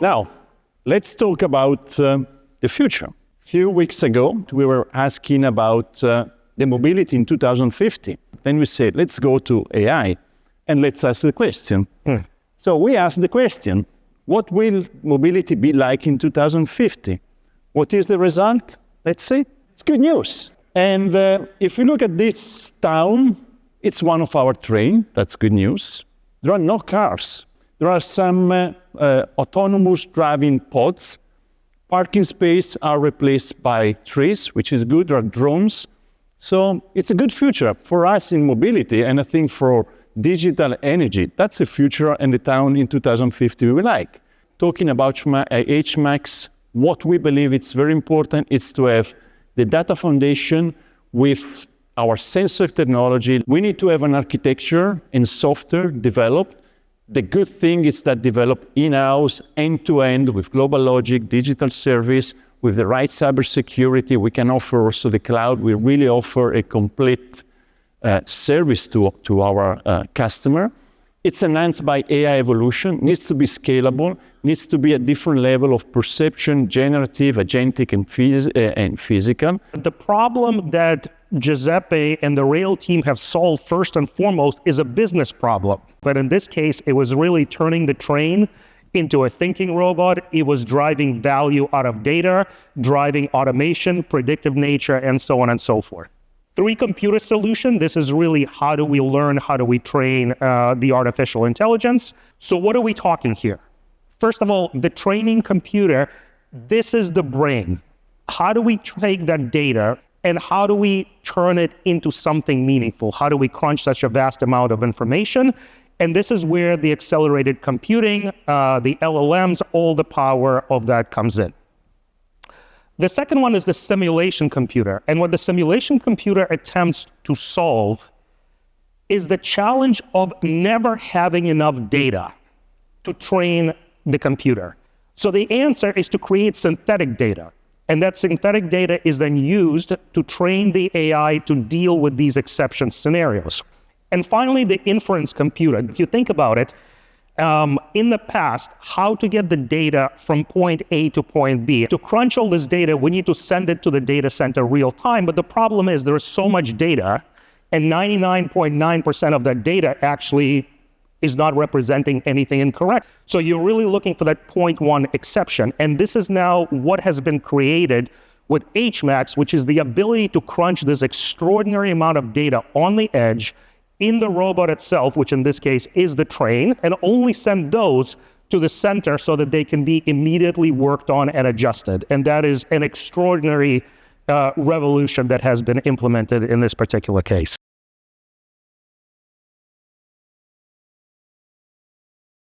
Now, let's talk about the future. A few weeks ago, we were asking about the mobility in 2050. Then we said, let's go to AI and let's ask the question. So we asked the question, what will mobility be like in 2050? What is the result? Let's see. It's good news. And if you look at this town, it's one of our trains. That's good news. There are no cars. There are some autonomous driving pods. Parking spaces are replaced by trees, which is good. There are drones. So it's a good future for us in mobility, and I think for digital energy. That's the future and the town in 2050 we like. Talking about HMAX, what we believe it's very important is to have the data foundation with our sensor technology. We need to have an architecture and software developed. The good thing is that developed in-house, end-to-end, with global logic, digital service, with the right cybersecurity. We can offer also the cloud. We really offer a complete service to our customer. It's enhanced by AI evolution, needs to be scalable, needs to be a different level of perception, generative, agentic, and physical. The problem that Giuseppe and the Rail team have solved first and foremost is a business problem. But in this case, it was really turning the train into a thinking robot. It was driving value out of data, driving automation, predictive nature, and so on and so forth. Three-computer solution, this is really how do we learn, how do we train the artificial intelligence. So what are we talking here? First of all, the training computer, this is the brain. How do we take that data and how do we turn it into something meaningful? How do we crunch such a vast amount of information? And this is where the accelerated computing, the LLMs, all the power of that comes in. The second one is the simulation computer. And what the simulation computer attempts to solve is the challenge of never having enough data to train the computer. So the answer is to create synthetic data. And that synthetic data is then used to train the AI to deal with these exception scenarios. And finally, the inference computer. If you think about it, in the past, how to get the data from point A to point B. To crunch all this data, we need to send it to the data center real time. But the problem is there is so much data, and 99.9% of that data actually is not representing anything incorrect. So you're really looking for that 0.1 exception. And this is now what has been created with HMAX, which is the ability to crunch this extraordinary amount of data on the edge in the robot itself, which in this case is the train, and only send those to the center so that they can be immediately worked on and adjusted. And that is an extraordinary revolution that has been implemented in this particular case.